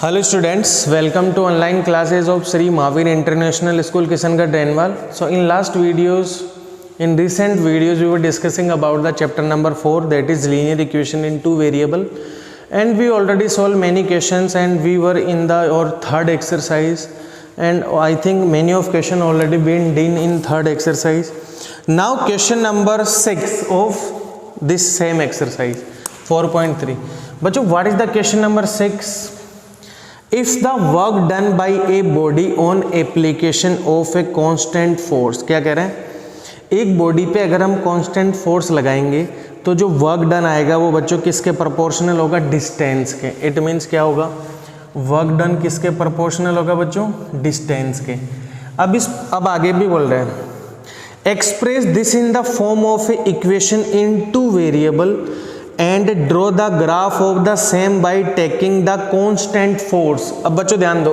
Hello students, welcome to online classes of Sri Mahavir International School Kishangarh Renwal. So in recent videos we were discussing about the chapter number 4, that is linear equation in two variable, and we already solved many questions and we were in our third exercise, and I think many of question already been done in third exercise. Now question number 6 of this same exercise 4.3. Bachcho, what is the question number 6? If the work done by a body on application of a constant force, क्या कह रहे हैं, एक body पे अगर हम constant force लगाएंगे तो जो वर्क डन आएगा वो बच्चों किसके प्रोपोर्शनल होगा, डिस्टेंस के. इट मीन्स क्या होगा, वर्क डन किसके प्रोपोर्शनल होगा बच्चों, डिस्टेंस के. अब आगे भी बोल रहे हैं, express this in the form of A equation in two variable and draw the graph of the same by taking the constant force. अब बच्चों ध्यान दो,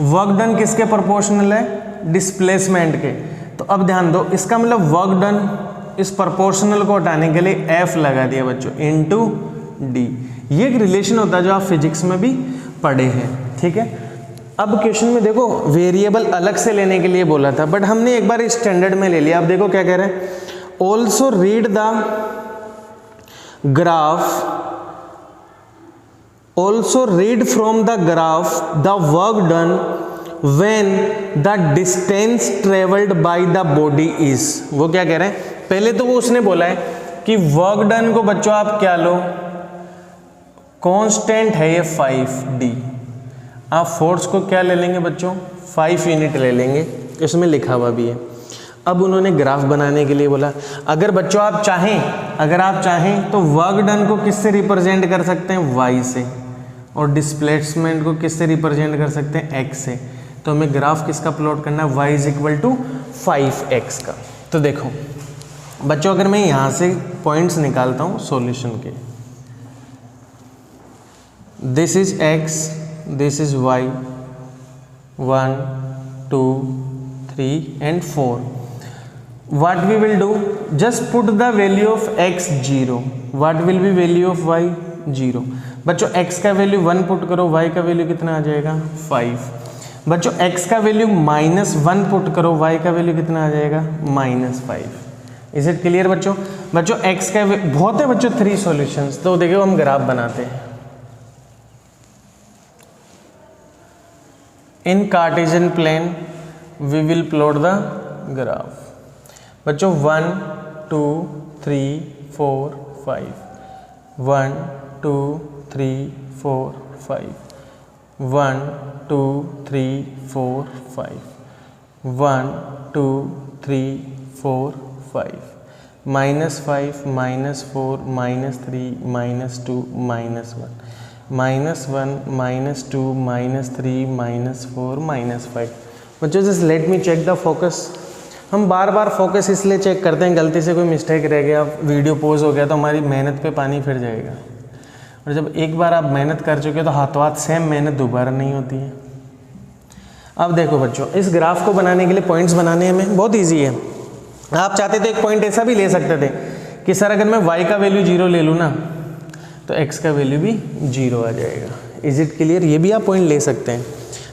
वर्क डन किसके प्रोपोर्शनल है, डिस्प्लेसमेंट के. तो अब ध्यान दो, इसका मतलब वर्क डन इस प्रोपोर्शनल को हटाने के लिए एफ लगा दिया बच्चों इनटू डी. ये एक रिलेशन होता है जो आप फिजिक्स में भी पढ़े हैं, ठीक है. अब क्वेश्चन में देखो वेरिएबल अलग से लेने के लिए बोला था, बट हमने एक बार स्टैंडर्ड में ले लिया. अब देखो क्या कह रहे हैं, also read the graph, also read from the graph the work done when the distance traveled by the body is. वो क्या कह रहे हैं, पहले तो वो उसने बोला है कि वर्क डन को बच्चों आप क्या लो, कांस्टेंट है ये 5d. आप फोर्स को क्या ले लेंगे बच्चों, 5 यूनिट ले लेंगे, इसमें लिखा हुआ भी है. अब उन्होंने ग्राफ बनाने के लिए बोला, अगर बच्चों आप चाहें तो वर्क डन को किससे रिप्रेजेंट कर सकते हैं, y से, और डिस्प्लेसमेंट को किससे रिप्रेजेंट कर सकते हैं, x से. तो हमें ग्राफ किसका प्लॉट करना है, y is equal to 5x का. तो देखो बच्चों, अगर मैं यहाँ से पॉइंट्स निकालता हूँ सॉल्यूशन के, this is x, this is y, 1 2 3 and 4. What we will do, just put the value of x 0. What will be value of y, 0. बच्चों x का वैल्यू 1 पुट करो, y का वैल्यू कितना आ जाएगा, 5. बच्चों x का वैल्यू -1 पुट करो, y का वैल्यू कितना आ जाएगा, -5. इज इट क्लियर बच्चों. बच्चों x का बहुत है बच्चों 3 सॉल्यूशंस. तो देखिए हम ग्राफ बनाते हैं in Cartesian plane. We will plot the graph. बच्चों 1 2 3 4 5, 1 2 3 4 5, 1 2 3 4 5, 1 2 3 4 5, -5 -4 -3 -2 -1, -1 -2 -3 -4 -5. बच्चों just let me check the focus. हम बार बार फोकस इसलिए चेक करते हैं, गलती से कोई मिस्टेक रह गया, वीडियो पॉज हो गया तो हमारी मेहनत पे पानी फिर जाएगा. और जब एक बार आप मेहनत कर चुके हो तो हाथों हाथ सेम मेहनत दोबारा नहीं होती है. अब देखो बच्चों, इस ग्राफ को बनाने के लिए पॉइंट्स बनाने में बहुत ईजी है. आप चाहते तो एक पॉइंट ऐसा भी ले सकते थे कि सर अगर मैं y का वैल्यू 0 ले लूँ ना तो x का वैल्यू भी 0 आ जाएगा. इज इट क्लियर, ये भी आप पॉइंट ले सकते हैं.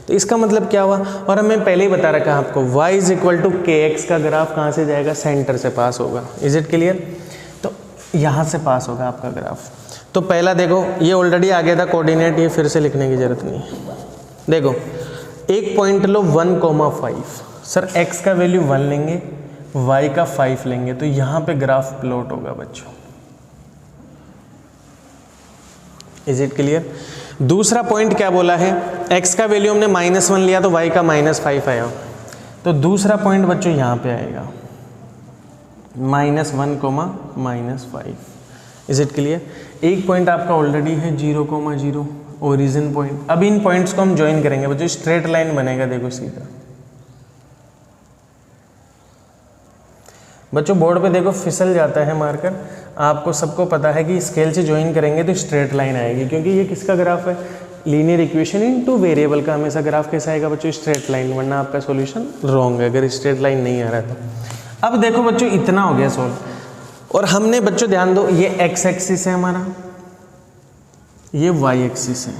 तो इसका मतलब क्या हुआ, और हमें पहले ही बता रखा आपको y is equal to kx का ग्राफ कहाँ से जाएगा, सेंटर से पास होगा. इज इट क्लियर, तो यहाँ से पास होगा आपका ग्राफ. तो पहला देखो, ये ऑलरेडी आ गया था कोऑर्डिनेट, ये फिर से लिखने की जरूरत नहीं है. देखो एक पॉइंट लो 1,5. सर x का वैल्यू 1 लेंगे, y का 5 लेंगे, तो यहाँ पे ग्राफ प्लॉट होगा बच्चों. Is it clear. दूसरा पॉइंट क्या बोला है, x का वैल्यू हमने -1 लिया तो y का -5 आया, तो दूसरा पॉइंट बच्चों यहाँ पे आएगा -1, -5. Is it clear. एक पॉइंट आपका ऑलरेडी है 0,0 ओरिजिन पॉइंट. अब इन पॉइंट्स को हम ज्वाइन करेंगे बच्चों, स्ट्रेट लाइन बनेगा. देखो सीधा बच्चों, बोर्ड पे देखो फिसल जाता है मार्कर. आपको सबको पता है कि स्केल से ज्वाइन करेंगे तो स्ट्रेट लाइन आएगी, क्योंकि ये किसका ग्राफ है, लीनियर इक्वेशन इन टू वेरिएबल का. हमेशा ग्राफ कैसा आएगा बच्चों, स्ट्रेट लाइन, वरना आपका सॉल्यूशन रॉन्ग है अगर स्ट्रेट लाइन नहीं आ रहा तो. अब देखो बच्चों, इतना हो गया सॉल्व. और हमने बच्चों ध्यान दो, ये x एक्सिस है हमारा, ये y एक्सिस है.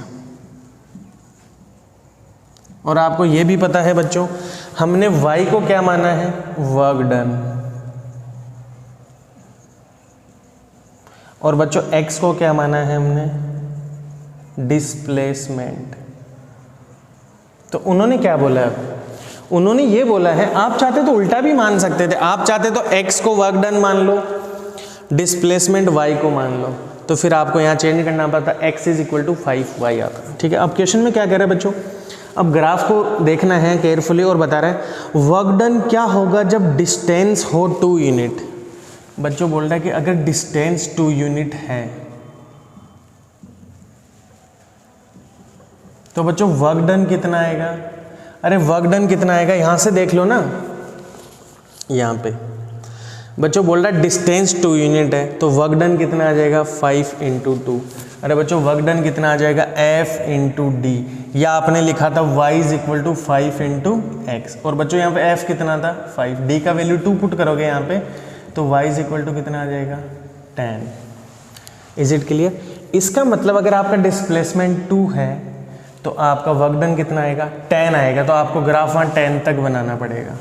और आपको ये भी पता है बच्चों, हमने y को क्या माना है, वर्क डन, और बच्चों x को क्या माना है हमने, डिस्प्लेसमेंट। तो उन्होंने क्या बोला है, उन्होंने ये बोला है, आप चाहते तो उल्टा भी मान सकते थे, आप चाहते तो x को वर्क डन मान लो, डिस्प्लेसमेंट y को मान लो, तो फिर आपको यहाँ चेंज करना पड़ता, x is equal to 5y आता। ठीक है, अब क्वेश्चन में क्या कह रहा है बच्चों, अब ग्राफ को देखना है केयरफुली और बता रहा है वर्क डन क्या होगा जब डिस्टेंस हो 2 यूनिट। बच्चों बोल रहा है कि अगर डिस्टेंस 2 यूनिट है तो बच्चों वर्क डन कितना आएगा, अरे वर्क डन कितना आएगा यहां से देख लो ना, यहां पे बच्चों बोल रहा है डिस्टेंस 2 यूनिट है तो वर्क डन कितना आ जाएगा 5 × 2। अरे बच्चों वर्क डन कितना आ जाएगा F × D, या आपने लिखा था y is equal to 5 × x, और बच्चों यहाँ पे F कितना था 5, D का वैल्यू 2 पुट करोगे यहाँ पे तो y इज इक्वल टू कितना आ जाएगा 10। Is it clear? इसका मतलब अगर आपका डिस्प्लेसमेंट 2 है तो आपका वर्क डन कितना आएगा 10 आएगा, तो आपको ग्राफ वहाँ 10 तक बनाना पड़ेगा।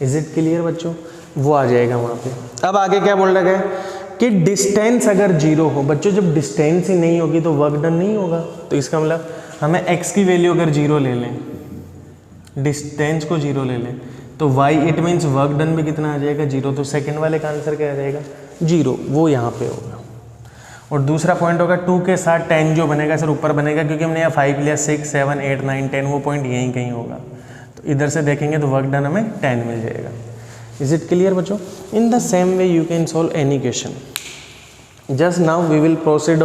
इज इट क्लियर बच्चों? वो आ जाएगा वहाँ पे। अब आगे क्या बोल रहा है कि डिस्टेंस अगर 0 हो, बच्चों जब डिस्टेंस ही नहीं होगी तो वर्क डन नहीं होगा, तो इसका मतलब हमें x की वैल्यू अगर 0 ले लें, डिस्टेंस को 0 ले लें, तो y it means work done भी कितना आ जाएगा 0, तो सेकंड वाले का आंसर क्या आ जाएगा 0, वो यहाँ पे होगा। और दूसरा पॉइंट होगा 2 के साथ 10 जो बनेगा सर ऊपर बनेगा, क्योंकि हमने यहाँ 5 लिया, 6, 7, 8, 9, 10 वो पॉइंट यहीं कहीं होगा, तो इधर से देखेंगे तो वर्क डन हमें 10 मिल जाएगा। Is it clear बच्चों? In the same way you can solve any question. Just now we will proceed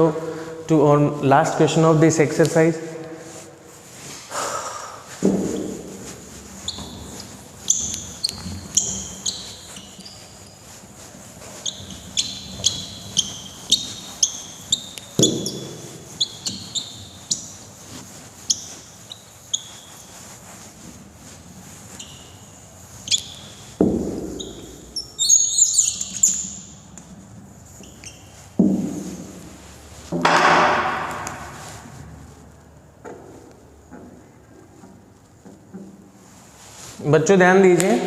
to our last question of this exercise. बच्चों ध्यान दीजिए,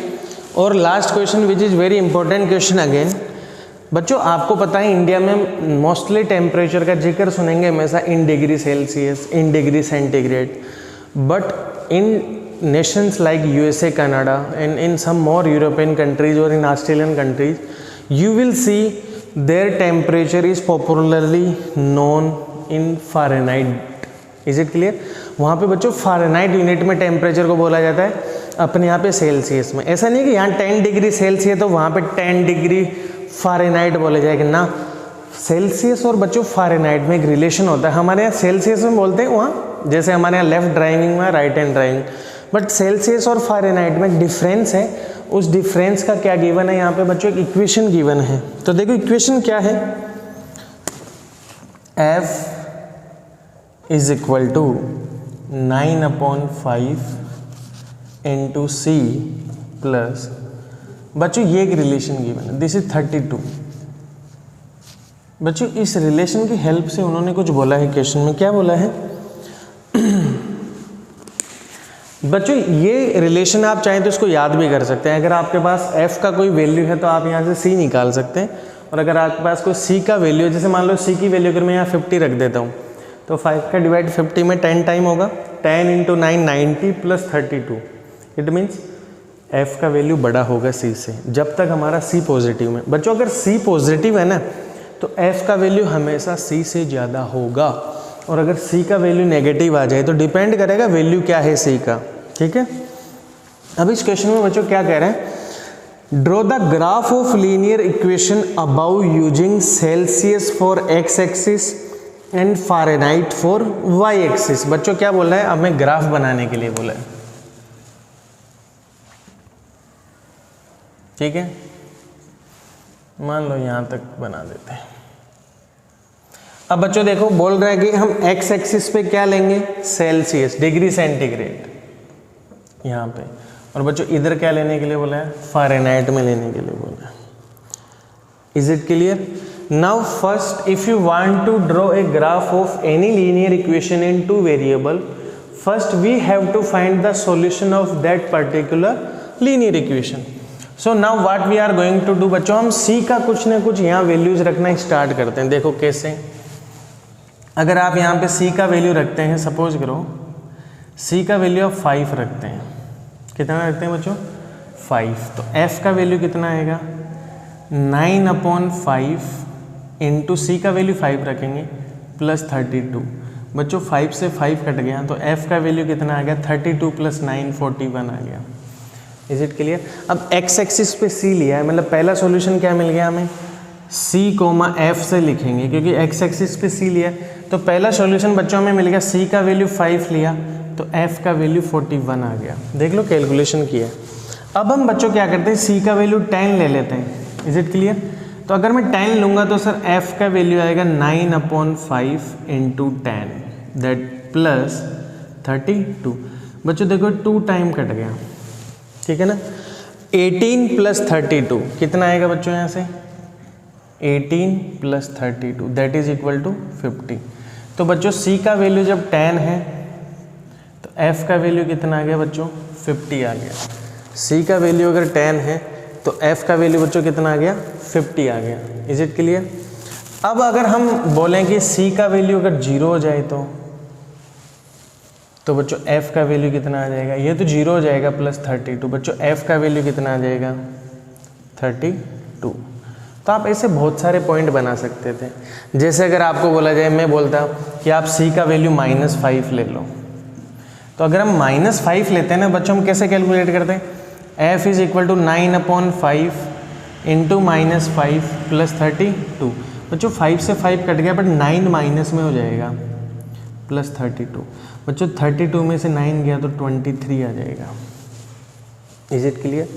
और last question which is very important question again. बच्चों आपको पता है India में मोस्टली टेम्परेचर का जिक्र सुनेंगे हमेशा in degree Celsius, in degree centigrade, but in nations like USA, Canada and in some more European countries और in Australian countries you will see there temperature is popularly known in Fahrenheit. Is it clear? वहाँ पे बच्चों Fahrenheit unit में temperature को बोला जाता है, अपने यहाँ पे सेल्सियस में। ऐसा नहीं कि यहाँ 10 डिग्री सेल्सियस तो वहाँ पे 10 डिग्री फ़ारेनहाइट बोले जाएगा ना, सेल्सियस और बच्चों फ़ारेनहाइट में एक रिलेशन होता है। हमारे यहाँ सेल्सियस में बोलते हैं, वहाँ जैसे हमारे यहाँ लेफ्ट ड्राइविंग में right hand driving, but Celsius और फ़ारेनहाइट में एक डिफरेंस है। उस डिफरेंस का क्या गिवन है यहाँ पे बच्चों, एक इक्वेशन गिवन है। तो देखो इक्वेशन क्या है, F is equal to 9/5 × C plus, बच्चों ये एक रिलेशन गिवन है, दिस इज 32। बच्चों इस रिलेशन की हेल्प से उन्होंने कुछ बोला है क्वेश्चन में, क्या बोला है बच्चों ये रिलेशन आप चाहें तो इसको याद भी कर सकते हैं। अगर आपके पास f का कोई वैल्यू है तो आप यहाँ से c निकाल सकते हैं, और अगर आपके पास कोई c का वैल्यू है, जैसे मान लो c की वैल्यू अगर मैं यहाँ 50 रख देता हूँ तो 5 का डिवाइड 50 में 10 टाइम होगा, 10 × 9 90 प्लस 32, इट मीन्स f का वैल्यू बड़ा होगा c से, जब तक हमारा c पॉजिटिव में। बच्चों अगर c पॉजिटिव है ना तो f का वैल्यू हमेशा c से ज़्यादा होगा, और अगर c का वैल्यू नेगेटिव आ जाए तो डिपेंड करेगा वैल्यू क्या है c का। ठीक है, अब इस क्वेश्चन में बच्चों क्या कह रहे हैं, draw the graph of linear equation about using Celsius for x axis and Fahrenheit for y axis. बच्चों क्या बोल रहा है, हमें ग्राफ बनाने के लिए बोला है। ठीक है, मान लो यहाँ तक बना देते हैं। अब बच्चों देखो बोल रहा है कि हम x एक्सिस पे क्या लेंगे, सेल्सियस, डिग्री सेंटीग्रेड यहाँ पे, और बच्चों इधर क्या लेने के लिए बोला है, फ़ारेनहाइट में लेने के लिए बोला है। Is it clear? Now first if you want to draw a graph of any linear equation in 2 variable first we have to find the solution of that particular linear equation. So now what we are going to do बच्चों, हम सी का कुछ ना कुछ यहाँ values रखना start करते हैं। देखो कैसे, अगर आप यहाँ पे सी का वैल्यू रखते हैं, सपोज करो सी का वैल्यू आप 5 रखते हैं, कितना रखते हैं बच्चों 5, तो एफ का वैल्यू कितना आएगा 9/5 इंटू सी का वैल्यू 5 रखेंगे प्लस 32। बच्चों 5 से 5 कट गया तो एफ का वैल्यू कितना आ गया 32 + 9 41 आ गया। Is it clear? अब एक्स एक्सिस पे सी लिया है, मतलब पहला सॉल्यूशन क्या मिल गया हमें, सी कोमा एफ से लिखेंगे क्योंकि एक्स एक्सिस पे सी लिया है। तो पहला सॉल्यूशन बच्चों में मिल गया, सी का वैल्यू 5 लिया तो एफ का वैल्यू 41 आ गया। देख लो कैलकुलेशन किया। अब हम बच्चों क्या करते हैं, सी का वैल्यू 10 ले लेते हैं। Is it clear? तो अगर मैं 10 लूँगा तो सर एफ का वैल्यू आएगा 9/5 इंटू 10 दैट प्लस 32। बच्चों देखो 2 टाइम कट गया, ठीक है ना। 18 + 32 कितना आएगा बच्चों यहाँ से 18 + 32 दैट इज इक्वल टू 50। तो बच्चों सी का वैल्यू जब 10 है तो एफ का वैल्यू कितना आ गया बच्चों 50 आ गया। सी का वैल्यू अगर 10 है तो एफ का वैल्यू बच्चों कितना आ गया 50 आ गया। Is it clear? अब अगर हम बोलें कि सी का वैल्यू अगर 0 हो जाए तो बच्चों एफ का वैल्यू कितना आ जाएगा, ये तो 0 हो जाएगा प्लस 32। बच्चों एफ का वैल्यू कितना आ जाएगा 32। तो आप ऐसे बहुत सारे पॉइंट बना सकते थे। जैसे अगर आपको बोला जाए, मैं बोलता कि आप सी का वैल्यू -5 ले लो, तो अगर हम -5 लेते हैं ना बच्चों, हम कैसे कैलकुलेट करते हैं, F is equal to 9/5 into -5 + 32। बच्चों 5 से 5 कट गया बट 9 माइनस में हो जाएगा प्लस 32। बच्चों 32 में से 9 गया तो 23 आ जाएगा। Is it clear?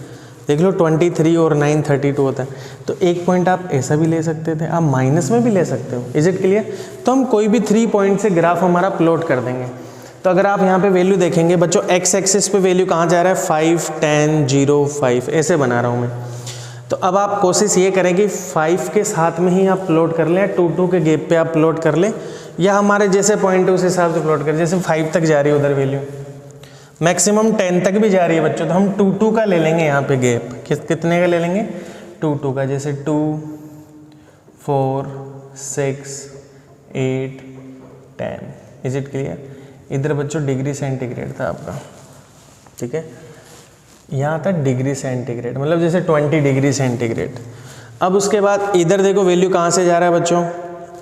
देख लो 23 और 9 32 होता है। तो एक पॉइंट आप ऐसा भी ले सकते थे, आप माइनस में भी ले सकते हो। Is it clear? तो हम कोई भी 3 पॉइंट से ग्राफ हमारा प्लॉट कर देंगे। तो अगर आप यहाँ पे वैल्यू देखेंगे बच्चों, एक्स एक्सिस पे वैल्यू कहाँ जा रहा है 5 10 0 5 ऐसे बना रहा हूँ मैं। तो अब आप कोशिश ये करें कि 5 के साथ में ही आप प्लॉट कर लें, 2 2 के गैप पे आप प्लॉट कर लें, या हमारे जैसे पॉइंट है उस हिसाब से प्लॉट करें। जैसे 5 तक जा रही है उधर वैल्यू, मैक्सिमम 10 तक भी जा रही है बच्चों, तो हम 2 2 का ले लेंगे यहाँ पे गैप। कितने का ले लेंगे 2 2 का, जैसे 2 4 6 8 10। Is it clear? इधर बच्चों डिग्री सेंटीग्रेड था आपका, ठीक है, यहाँ था डिग्री सेंटीग्रेड, मतलब जैसे 20 डिग्री सेंटीग्रेड। अब उसके बाद इधर देखो वैल्यू कहाँ से जा रहा है बच्चों,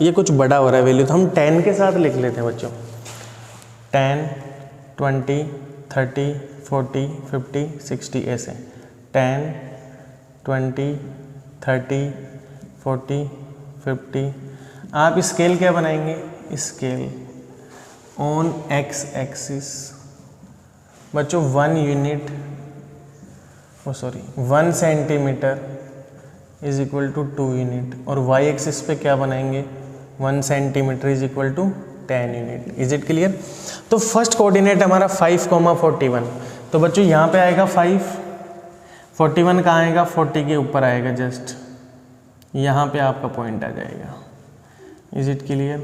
ये कुछ बड़ा हो रहा है वैल्यू, तो हम 10 के साथ लिख लेते हैं बच्चों। 10 20 30 40 50 60 ऐसे 10 20 30 40 50। आप स्केल क्या बनाएंगे, स्केल ऑन एक्स एक्सिस बच्चों 1 unit 1 centimetre is equal to 2 unit, और वाई एक्सिस पे क्या बनाएंगे 1 centimetre is equal to 10 unit. Is it clear? तो फर्स्ट कोऑर्डिनेट हमारा 5,41, तो बच्चों यहाँ पे आएगा 5, 41 कहाँ आएगा 40 के ऊपर आएगा, जस्ट यहाँ पे आपका पॉइंट आ जाएगा। Is it clear?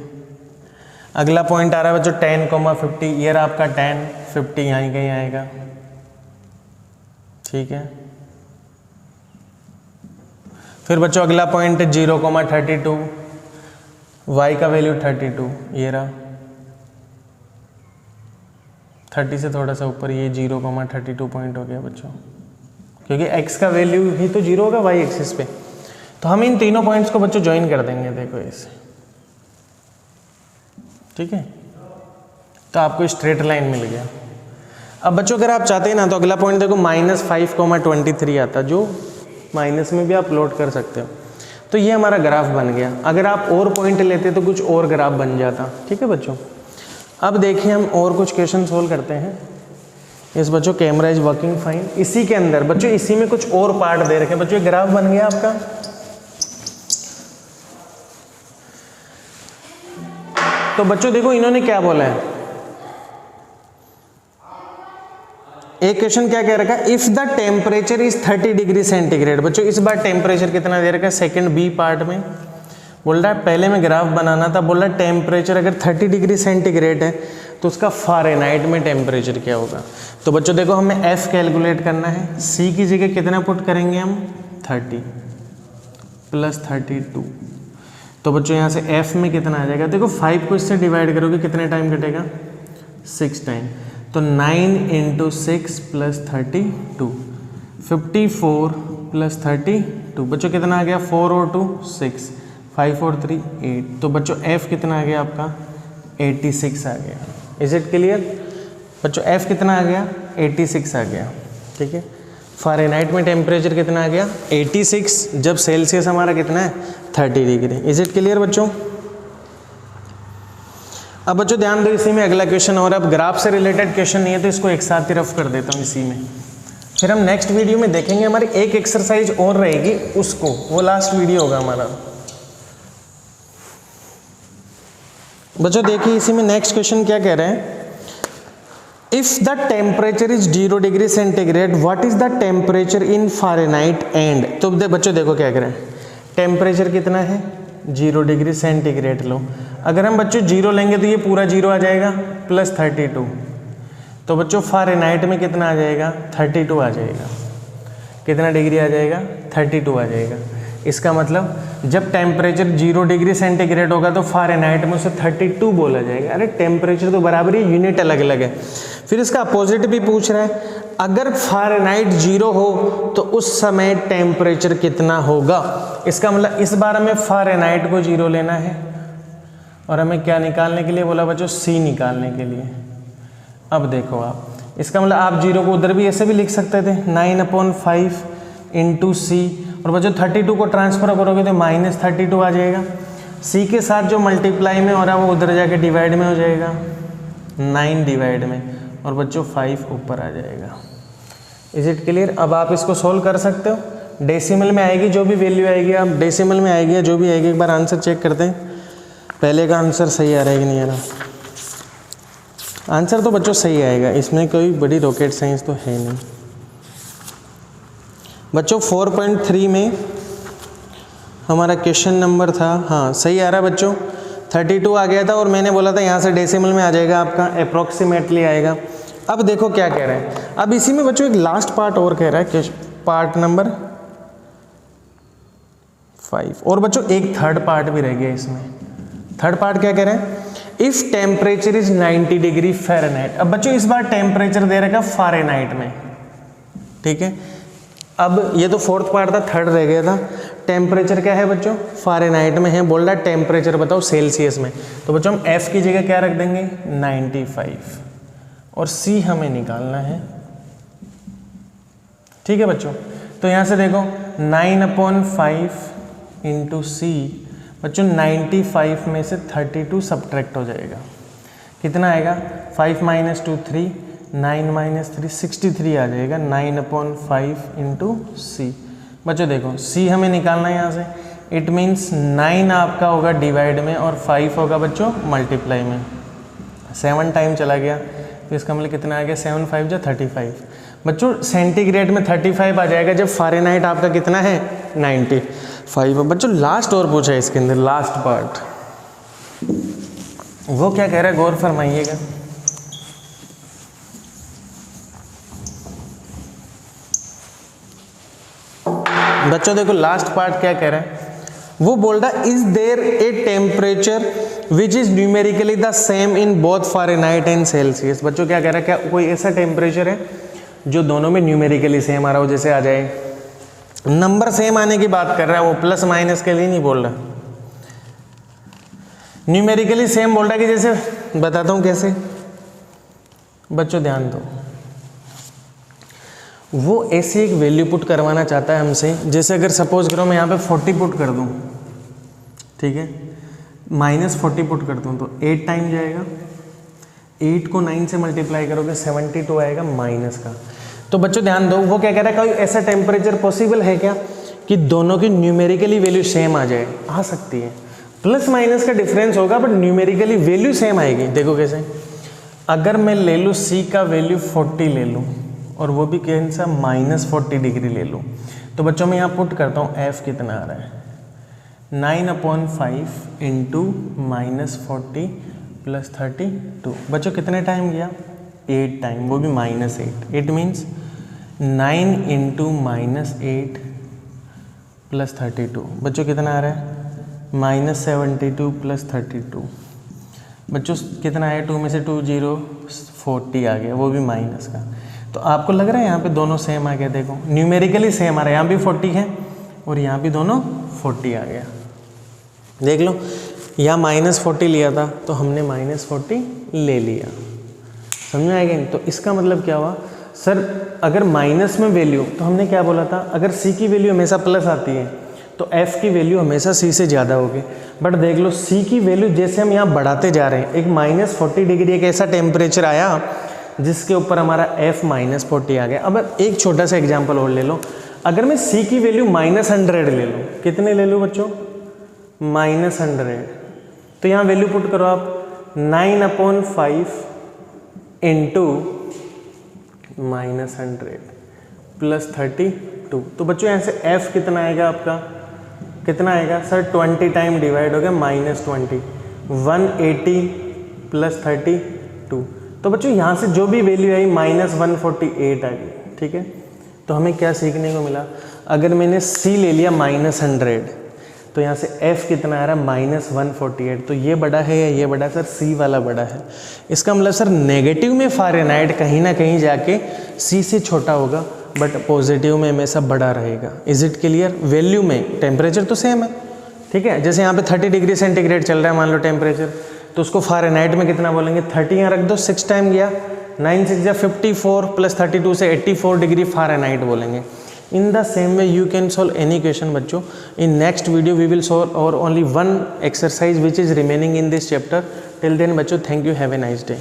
अगला पॉइंट आ रहा है बच्चों 10,50, ईयर आपका 10 50 यहाँ कहीं आएगा, ठीक है। फिर बच्चों अगला पॉइंट 0,32, y का वैल्यू 32, ये रहा 30 से थोड़ा सा ऊपर, ये 0,32 पॉइंट हो गया बच्चों, क्योंकि x का वैल्यू ही तो 0 होगा y एक्सिस पे। तो हम इन तीनों पॉइंट्स को बच्चों ज्वाइन कर देंगे, देखो ऐसे, ठीक है। तो आपको स्ट्रेट लाइन मिल गया। अब बच्चों अगर आप चाहते हैं ना तो अगला पॉइंट देखो -5,23 आता, जो माइनस में भी आप प्लॉट कर सकते हो। तो ये हमारा ग्राफ बन गया। अगर आप और पॉइंट लेते तो कुछ और ग्राफ बन जाता, ठीक है बच्चों। अब देखिए हम और कुछ क्वेश्चन सोल्व करते हैं। इस बच्चों कैमरा इज वर्किंग फाइन। इसी के अंदर बच्चों इसी में कुछ और पार्ट दे रखे हैं बच्चों, ग्राफ बन गया आपका। तो बच्चों देखो इन्होंने क्या बोला है, एक क्वेश्चन क्या कह रखा है, if the temperature is 30 degree centigrade. बच्चों इस बार टेम्परेचर कितना दे रखा है, सेकंड बी पार्ट में बोल रहा है, पहले में ग्राफ बनाना था, बोल रहा है टेम्परेचर अगर 30 डिग्री सेंटीग्रेड है तो उसका फ़ारेनहाइट में टेम्परेचर क्या होगा। तो बच्चों देखो हमें F कैलकुलेट करना है, C की जगह कितना पुट करेंगे हम 30 + 32। तो बच्चों यहाँ से F में कितना आ जाएगा, देखो 5 को इससे डिवाइड करोगे कितने टाइम कटेगा 6 टाइम। तो 9 × 6 + 32 54 + 32 बच्चों कितना आ गया 4 और 2 6 5 और 3 8। तो बच्चों F कितना आ गया आपका 86 आ गया। इज इट क्लियर बच्चों, F कितना आ गया 86 आ गया। ठीक है, फ़ारेनहाइट में टेम्परेचर कितना आ गया 86, जब सेल्सियस हमारा कितना है 30 डिग्री। इज इट क्लियर बच्चों। अब बच्चों ध्यान दो, इसी में अगला क्वेश्चन और, अब ग्राफ से रिलेटेड क्वेश्चन नहीं है तो इसको एक साथ ही रफ कर देता हूँ इसी में, फिर हम नेक्स्ट वीडियो में देखेंगे। हमारी एक एक्सरसाइज और रहेगी, उसको वो लास्ट वीडियो होगा हमारा। बच्चों देखिए इसी में नेक्स्ट क्वेश्चन क्या कह रहे हैं, if the temperature is 0 degree centigrade what is the temperature in Fahrenheit and. तो बच्चों देखो क्या कह रहे हैं, टेम्परेचर कितना है 0 डिग्री सेंटीग्रेड लो। अगर हम बच्चों 0 लेंगे तो ये पूरा 0 आ जाएगा + 32। तो बच्चों फ़ारेनहाइट में कितना आ जाएगा 32 आ जाएगा। कितना डिग्री आ जाएगा 32 आ जाएगा। इसका मतलब जब टेम्परेचर 0 डिग्री सेंटीग्रेड होगा तो फ़ारेनहाइट में उसे 32 बोला जाएगा। अरे टेम्परेचर तो बराबर ही, यूनिट अलग अलग है। फिर इसका अपोजिट भी पूछ रहा है, अगर फ़ारेनहाइट 0 हो तो उस समय टेम्परेचर कितना होगा। इसका मतलब इस बार हमें फ़ारेनहाइट को 0 लेना है और हमें क्या निकालने के लिए बोला बच्चों, C निकालने के लिए। अब देखो आप, इसका मतलब आप 0 को उधर भी ऐसे भी लिख सकते थे 9/5 × C, और बच्चों 32 को ट्रांसफर करोगे तो -32 आ जाएगा। C के साथ जो मल्टीप्लाई में हो रहा है वो उधर जाके डिवाइड में हो जाएगा 9 डिवाइड में, और बच्चों 5 ऊपर आ जाएगा। Is it clear. अब आप इसको सोल्व कर सकते हो, डेसिमल में आएगी जो भी वैल्यू आएगी, आप डेसिमल में आएगी या जो भी आएगी, एक बार आंसर चेक करते हैं पहले का आंसर सही आ रहा है कि नहीं आ रहा। आंसर तो बच्चों सही आएगा, इसमें कोई बड़ी रॉकेट साइंस तो है नहीं। बच्चों 4.3 में हमारा क्वेश्चन नंबर था, हाँ सही आ रहा है बच्चों, 32 आ गया था और मैंने बोला था यहाँ से डेसिमल में आ जाएगा आपका, अप्रॉक्सीमेटली आएगा। अब देखो क्या कह रहे हैं, अब इसी में बच्चों एक लास्ट पार्ट और कह रहा है, पार्ट नंबर 5, और बच्चों एक थर्ड पार्ट भी रह गया इसमें। थर्ड पार्ट क्या कह रहे हैं, if temperature is 90 degree Fahrenheit. अब बच्चों इस बार टेम्परेचर दे रखा फ़ारेनहाइट में, ठीक है। अब ये तो फोर्थ पार्ट था, थर्ड रह गया था। टेम्परेचर क्या है बच्चों फ़ारेनहाइट में है, बोल रहा है टेम्परेचर बताओ सेल्सियस में। तो बच्चों हम F की जगह क्या रख देंगे 95, और C हमें निकालना है, ठीक है बच्चों। तो यहाँ से देखो 9/5 × C, बच्चों 95 में से 32 सब्ट्रैक्ट हो जाएगा, कितना आएगा 5 - 2 3, 9 - 3 63 आ जाएगा 9/5 × C। बच्चों देखो C हमें निकालना है यहाँ से, इट मीन्स 9 आपका होगा डिवाइड में और 5 होगा बच्चों मल्टीप्लाई में। 7 टाइम चला गया तो इसका मतलब कितना आ गया 7 × 5 = 35। बच्चों सेंटीग्रेड में 35 आ जाएगा जब फ़ारेनहाइट आपका कितना है 95। बच्चों लास्ट और पूछा है इसके अंदर, लास्ट पार्ट वो क्या कह रहा है गौर फरमाइएगा। बच्चों देखो लास्ट पार्ट क्या कह रहा है, वो बोल रहा है is there a temperature which is numerically the same in both Fahrenheit and Celsius. बच्चों क्या कह रहा है, क्या कोई ऐसा टेम्परेचर है जो दोनों में न्यूमेरिकली सेम आ रहा हो, जैसे आ जाए नंबर सेम आने की बात कर रहा है, वो प्लस माइनस के लिए नहीं बोल रहा, न्यूमेरिकली सेम बोल रहा है। कि जैसे बताता हूँ कैसे, बच्चों ध्यान दो, वो ऐसी एक वैल्यू पुट करवाना चाहता है हमसे, जैसे अगर सपोज करो मैं यहाँ पे 40 पुट कर दूँ, ठीक है, -40 पुट कर दूँ तो 8 टाइम जाएगा, 8 को 9 से मल्टीप्लाई करोगे 72 आएगा माइनस का। तो बच्चों ध्यान दो, वो क्या कह रहा है, कोई ऐसा टेम्परेचर पॉसिबल है क्या कि दोनों की न्यूमेरिकली वैल्यू सेम आ जाए। आ सकती है, प्लस माइनस का डिफरेंस होगा बट न्यूमेरिकली वैल्यू सेम आएगी। देखो कैसे, अगर मैं ले लूँ C का वैल्यू 40 ले लूँ और वो भी कौन सा -40 डिग्री ले लूँ, तो बच्चों मैं यहाँ पुट करता हूँ F कितना आ रहा है 9/5 × -40 प्लस 32। बच्चों कितने टाइम गया? 8 टाइम, वो भी -8। It means 9 into -8 plus 32। बच्चों कितना आ रहा है? -72 प्लस 32। बच्चों कितना है? 2 में से 2 0, 40 आ गया, वो भी माइनस का। तो आपको लग रहा है यहाँ पे दोनों सेम आ गया? देखो न्यूमेरिकली सेम आ रहा है, यहाँ भी 40 है और यहाँ भी दोनों 40 आ गया। देख लो, यहाँ -40 लिया था तो हमने -40 ले लिया। समझ में आएगा? तो इसका मतलब क्या हुआ सर, अगर माइनस में वैल्यू, तो हमने क्या बोला था, अगर सी की वैल्यू हमेशा प्लस आती है तो एफ की वैल्यू हमेशा सी से ज़्यादा होगी। बट देख लो सी की वैल्यू जैसे हम यहाँ बढ़ाते जा रहे हैं, एक -40 डिग्री एक ऐसा टेम्परेचर आया जिसके ऊपर हमारा एफ -40 आ गया। अब एक छोटा सा एग्जाम्पल और ले लो, अगर मैं सी की वैल्यू -100 ले लूँ, कितने ले लूँ बच्चों? -100। तो यहाँ वैल्यू पुट करो आप, 9/5 इंटू -100 प्लस 32। तो बच्चों यहाँ से f कितना आएगा आपका? कितना आएगा सर? 20 टाइम डिवाइड हो गया -20, 180 प्लस 32। तो बच्चों यहाँ से जो भी वैल्यू आई -148 आ गई। ठीक है, तो हमें क्या सीखने को मिला? अगर मैंने c ले लिया -100 तो यहाँ से f कितना आ रहा है? -148। तो ये बड़ा है या ये बड़ा? सर c वाला बड़ा है। इसका मतलब सर नेगेटिव में फ़ारेनहाइट कहीं ना कहीं जाके c से छोटा होगा, बट पॉजिटिव में हमेशा बड़ा रहेगा। Is it clear? वैल्यू में टेम्परेचर तो सेम है। ठीक है, जैसे यहाँ पे 30 डिग्री सेंटीग्रेड चल रहा है मान लो टेम्परेचर, तो उसको फ़ारेनहाइट में कितना बोलेंगे? 30 यहाँ रख दो, 6 टाइम गया, 9 6 या 54 प्लस 32 से 84 डिग्री फ़ारेनहाइट बोलेंगे। In the same way you can solve any question बच्चों. In next video we will solve or only one exercise which is remaining in this chapter. Till then बच्चों, thank you, have a nice day.